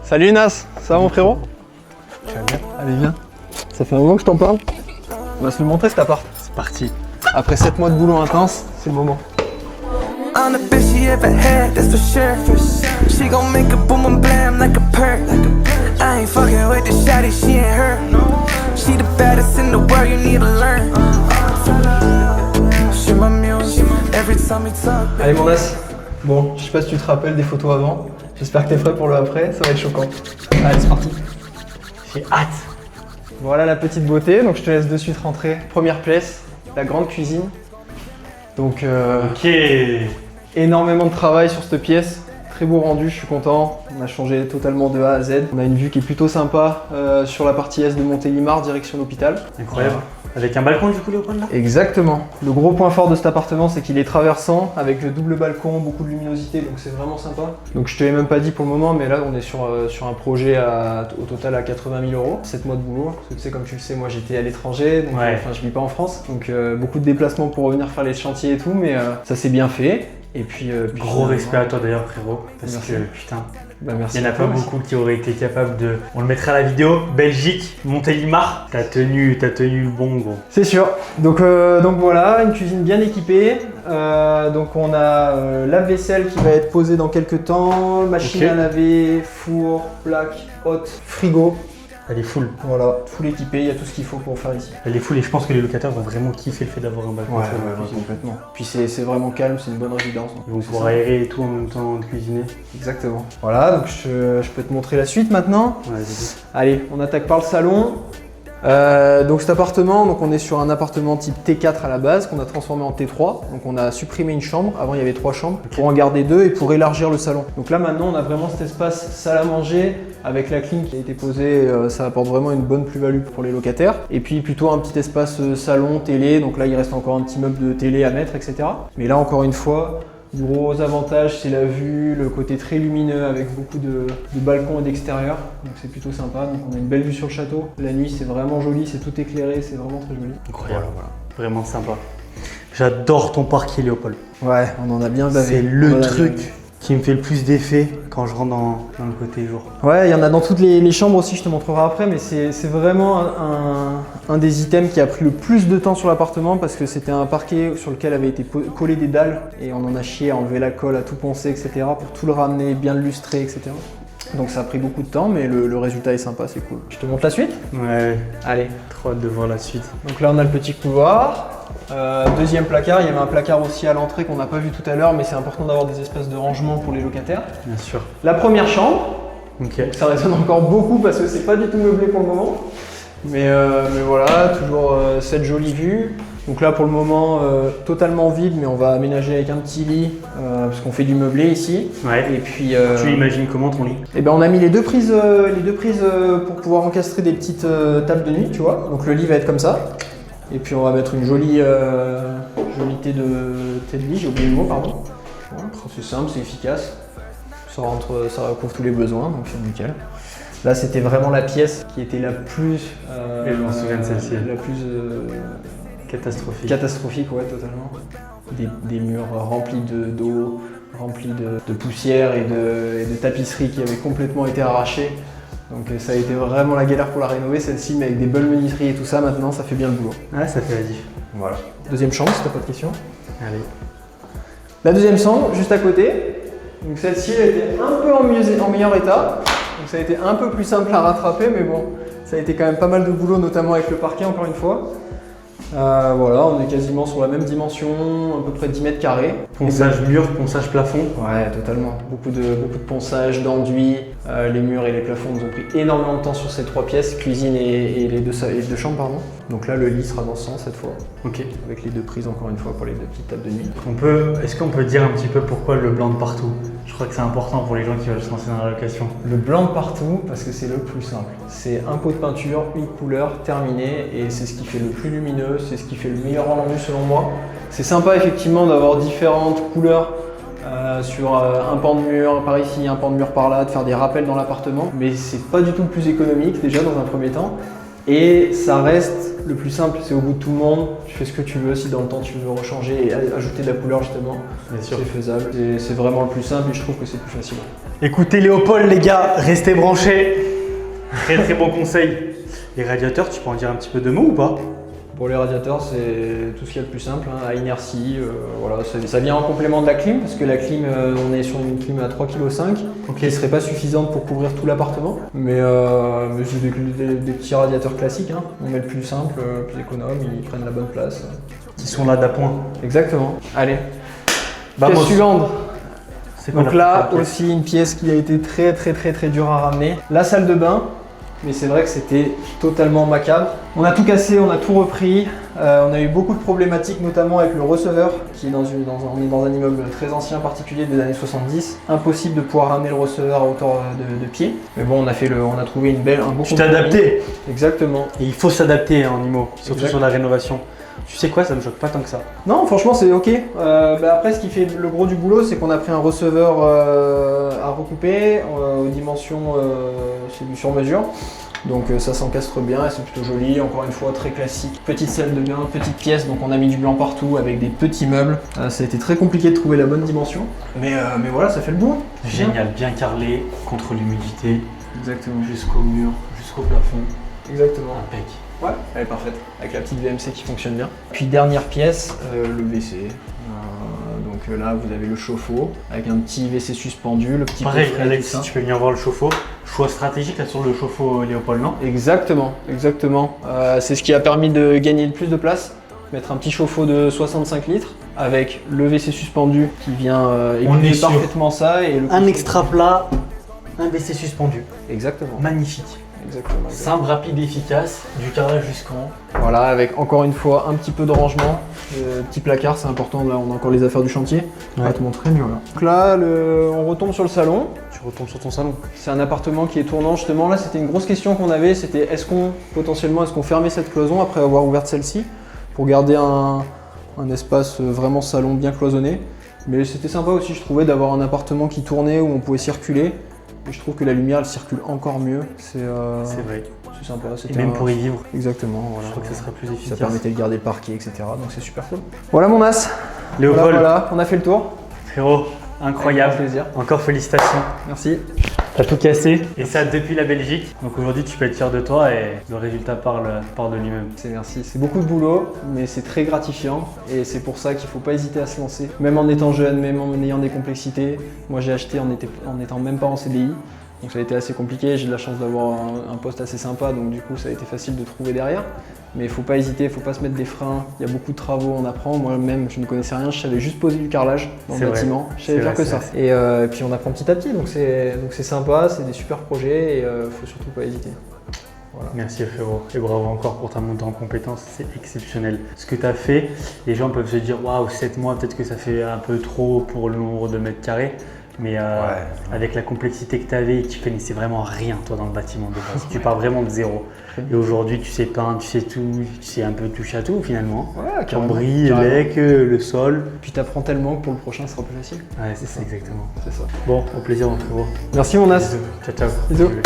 Salut Nas, ça va mon frérot? Tu vas bien? Allez viens. Ça fait un moment que je t'en parle. On va se le montrer cet appart. C'est parti. Après 7 mois de boulot intense, c'est le moment. I'm the best she ever had, that's for sure. She gon' make a boom and blam like a perk. I ain't fucking with the shawty, she ain't her. She the baddest in the world, you need to learn. She my muse, every time we talk. Allez mon Nas, bon, je sais pas si tu te rappelles des photos avant. J'espère que t'es prêt pour le après, ça va être choquant. Allez, c'est parti. J'ai hâte. Voilà la petite beauté, donc je te laisse de suite rentrer. Première pièce, la grande cuisine. Donc Ok. énormément de travail sur cette pièce. Très beau rendu, je suis content. On a changé totalement de A à Z. On a une vue qui est plutôt sympa sur la partie est de Montélimar, direction l'hôpital. Incroyable. Avec un balcon du coup Léopold là? Exactement. Le gros point fort de cet appartement, c'est qu'il est traversant avec le double balcon, beaucoup de luminosité, donc c'est vraiment sympa. Donc je te l'ai même pas dit pour le moment, mais là on est sur un projet au total à 80 000 €. 7 mois de boulot, parce que tu sais, comme tu le sais, moi j'étais à l'étranger, donc ouais. Je vis pas en France, donc beaucoup de déplacements pour revenir faire les chantiers et tout, mais ça s'est bien fait. Et puis, gros respect à toi d'ailleurs frérot, parce merci. que putain, bah, merci. il n'y en a pas beaucoup qui auraient été capables de... On le mettra à la vidéo, Belgique, Montélimar, t'as tenu le bon gros. C'est sûr. Donc voilà, une cuisine bien équipée. Donc on a lave-vaisselle qui va être posée dans quelques temps, machine Ok. à laver, four, plaque, haute, frigo. Elle est full. Voilà, full équipé, il y a tout ce qu'il faut pour faire ici. Elle est full et je pense que les locataires vont vraiment kiffer le fait d'avoir un balcon. sur la cuisine. complètement. Puis c'est vraiment calme, c'est une bonne résidence. Ils vont C'est pouvoir ça. aérer et tout en même temps de cuisiner. Exactement. Voilà, donc je peux te montrer la suite maintenant. Ouais, vas-y. Allez, on attaque par le salon. Donc cet appartement, donc on est sur un appartement type T4 à la base qu'on a transformé en T3. Donc on a supprimé une chambre, avant il y avait 3 chambres, pour en garder 2 et pour élargir le salon. Donc là maintenant on a vraiment cet espace salle à manger avec la clim qui a été posée, ça apporte vraiment une bonne plus-value pour les locataires. Et puis plutôt un petit espace salon, télé, donc là il reste encore un petit meuble de télé à mettre, etc. Mais là encore une fois, gros avantage, c'est la vue, le côté très lumineux avec beaucoup de balcons et d'extérieur. Donc c'est plutôt sympa. Donc on a une belle vue sur le château. La nuit c'est vraiment joli, c'est tout éclairé, c'est vraiment très joli. Incroyable. Voilà. Vraiment sympa. J'adore ton parquet Léopold. Ouais, on en a bien bavé. C'est On en le a truc bien qui me fait le plus d'effet quand je rentre dans le côté jour. bavé. Ouais, il y en a dans toutes les chambres aussi, je te montrerai après, mais c'est vraiment un des items qui a pris le plus de temps sur l'appartement parce que c'était un parquet sur lequel avaient été collées des dalles et on en a chié à enlever la colle, à tout poncer, etc. pour tout le ramener, bien le lustrer, etc. Donc ça a pris beaucoup de temps, mais le résultat est sympa, c'est cool. Je te montre la suite? Ouais, Allez. trop hâte de voir la suite. Donc là on a le petit couloir. Deuxième placard, il y avait un placard aussi à l'entrée qu'on n'a pas vu tout à l'heure, mais c'est important d'avoir des espaces de rangement pour les locataires. Bien sûr. La première chambre, Ok. ça résonne encore beaucoup parce que c'est pas du tout meublé pour le moment. Mais voilà, toujours cette jolie vue. Donc là pour le moment totalement vide, mais on va aménager avec un petit lit parce qu'on fait du meublé ici. Ouais. Et puis Tu imagines comment ton lit? et ben on a mis les deux prises pour pouvoir encastrer des petites tables de nuit, tu vois. Donc le lit va être comme ça. Et puis on va mettre une jolie thé de lit, j'ai oublié le mot, pardon. Voilà, c'est simple, c'est efficace. Ça recouvre tous les besoins, donc c'est nickel. Là c'était vraiment la pièce qui était la plus Et je m'en souviens de celle-ci. la plus Catastrophique. catastrophique, ouais, totalement. Des murs remplis d'eau, remplis de poussière et de tapisseries qui avaient complètement été arrachées. Donc ça a été vraiment la galère pour la rénover celle-ci, mais avec des belles menuiseries et tout ça, maintenant ça fait bien le boulot. Ah, ça fait la diff. Voilà. Deuxième chambre, si t'as pas de questions. Allez. La deuxième chambre, juste à côté. Donc celle-ci, elle était un peu en meilleur état. Donc ça a été un peu plus simple à rattraper, mais bon, ça a été quand même pas mal de boulot, notamment avec le parquet, encore une fois. Voilà, on est quasiment sur la même dimension, à peu près 10 mètres carrés. Ponçage mur, ponçage plafond. Ouais, totalement. Beaucoup de ponçage, d'enduit. Les murs et les plafonds nous ont pris énormément de temps sur ces 3 pièces, cuisine et les deux chambres, pardon. Donc là, le lit sera dans ce sens cette fois, Ok. avec les 2 prises encore une fois pour les 2 petites tables de nuit. Est-ce qu'on peut dire un petit peu pourquoi le blanc de partout? Je crois que c'est important pour les gens qui veulent se lancer dans la location. Le blanc de partout, parce que c'est le plus simple. C'est un pot de peinture, une couleur, terminée, et c'est ce qui fait le plus lumineux, c'est ce qui fait le meilleur rendu selon moi. C'est sympa effectivement d'avoir différentes couleurs sur un pan de mur par ici, un pan de mur par là, de faire des rappels dans l'appartement, mais c'est pas du tout le plus économique déjà dans un premier temps. Et ça reste le plus simple, c'est au goût de tout le monde. Tu fais ce que tu veux, si dans le temps tu veux rechanger et ajouter de la couleur justement, Bien sûr. c'est faisable. C'est vraiment le plus simple et je trouve que c'est plus facile. Écoutez Léopold les gars, restez branchés. Très très bon conseil. Les radiateurs, tu peux en dire un petit peu de mots ou pas? Pour les radiateurs, c'est tout ce qu'il y a de plus simple, hein, à inertie. Voilà, ça vient en complément de la clim, parce que la clim, on est sur une clim à 3,5 kg, qui ne serait pas suffisante pour couvrir tout l'appartement. Mais c'est des petits radiateurs classiques, hein. On met le plus simple, le plus économe, ils prennent la bonne place. Qui sont là d'appoint. Exactement. Allez, Vamos. pièce suivante. C'est quoi Donc la là première pièce? aussi une pièce qui a été très dur à ramener. La salle de bain. Mais c'est vrai que c'était totalement macabre. On a tout cassé, on a tout repris. On a eu beaucoup de problématiques, notamment avec le receveur, qui est on est dans un immeuble très ancien, particulier des années 70. Impossible de pouvoir ramener le receveur à hauteur de pied. Mais bon, on a trouvé un beau Tu t'es compromis. adapté. Exactement. Et il faut s'adapter en IMO, surtout Exact. sur la rénovation. Tu sais quoi, ça me choque pas tant que ça. Non, franchement, c'est ok. Après, ce qui fait le gros du boulot, c'est qu'on a pris un receveur à recouper aux dimensions, c'est du sur-mesure. Donc ça s'encastre bien et c'est plutôt joli. Encore une fois, très classique. Petite salle de bain, petite pièce. Donc on a mis du blanc partout avec des petits meubles. Ça a été très compliqué de trouver la bonne dimension. Mais voilà, ça fait le boulot. Génial, bien carrelé, contre l'humidité, Exactement. jusqu'au mur, jusqu'au plafond. Exactement. Impec. Ouais, elle est parfaite. Avec la petite VMC qui fonctionne bien. Puis dernière pièce, le WC. Donc là, vous avez le chauffe-eau avec un petit WC suspendu, le petit Pareil, coffret, Alex, tout ça. si tu peux venir voir le chauffe-eau. Choix stratégique là sur le chauffe-eau Léopold, non? Exactement. C'est ce qui a permis de gagner le plus de place. Mettre un petit chauffe-eau de 65 litres avec le WC suspendu qui vient On est éliminer sur parfaitement ça. Et le Un extra plat, un WC suspendu. Exactement. Magnifique. Exactement. Simple, rapide, efficace, du carrelage jusqu'en haut. Voilà, avec encore une fois un petit peu de rangement. Petit placard, c'est important. Là, on a encore les affaires du chantier. On va te montrer mieux là. Donc là, on retombe sur le salon. Tu retombes sur ton salon. C'est un appartement qui est tournant justement. Là, c'était une grosse question qu'on avait. C'était est-ce qu'on fermait cette cloison après avoir ouvert celle-ci pour garder un espace vraiment salon bien cloisonné. Mais c'était sympa aussi, je trouvais, d'avoir un appartement qui tournait où on pouvait circuler. Et je trouve que la lumière, elle circule encore mieux. C'est vrai. C'est sympa. Et même pour y vivre, Exactement. Voilà. je crois que ça serait plus Ça efficace. permettait de garder le parquet, etc. Donc c'est super cool. Voilà mon as. Léopold, Voilà, on a fait le tour. frérot, incroyable. Avec plaisir. Encore félicitations. Merci. T'as tout cassé. Et ça depuis la Belgique. Donc aujourd'hui, tu peux être fier de toi et le résultat parle de lui-même. Merci. C'est beaucoup de boulot, mais c'est très gratifiant. Et c'est pour ça qu'il ne faut pas hésiter à se lancer. Même en étant jeune, même en ayant des complexités. Moi, j'ai acheté en étant même pas en CDI. Donc ça a été assez compliqué. J'ai de la chance d'avoir un poste assez sympa. Donc du coup, ça a été facile de trouver derrière. Mais il ne faut pas hésiter, il ne faut pas se mettre des freins. Il y a beaucoup de travaux, on apprend. Moi-même, je ne connaissais rien. Je savais juste poser du carrelage dans le bâtiment. Je savais faire que ça. Et puis on apprend petit à petit. Donc c'est sympa, c'est des super projets et il ne faut surtout pas hésiter. Voilà. Merci frérot et bravo encore pour ta montée en compétences, c'est exceptionnel. Ce que tu as fait, les gens peuvent se dire waouh, 7 mois, peut-être que ça fait un peu trop pour le nombre de mètres carrés. Mais avec la complexité que tu avais, tu connaissais vraiment rien toi dans le bâtiment de base. Tu pars vraiment de zéro. Et aujourd'hui, tu sais peindre, tu sais tout, tu sais un peu toucher à tout finalement. Ouais, Cambry, Lec, le sol. Puis tu apprends tellement que pour le prochain, ce sera plus facile. Ouais, c'est ça exactement. C'est ça. Bon, au plaisir mon frérot. Merci mon as. Bisous. Ciao ciao. Bisous. Salut.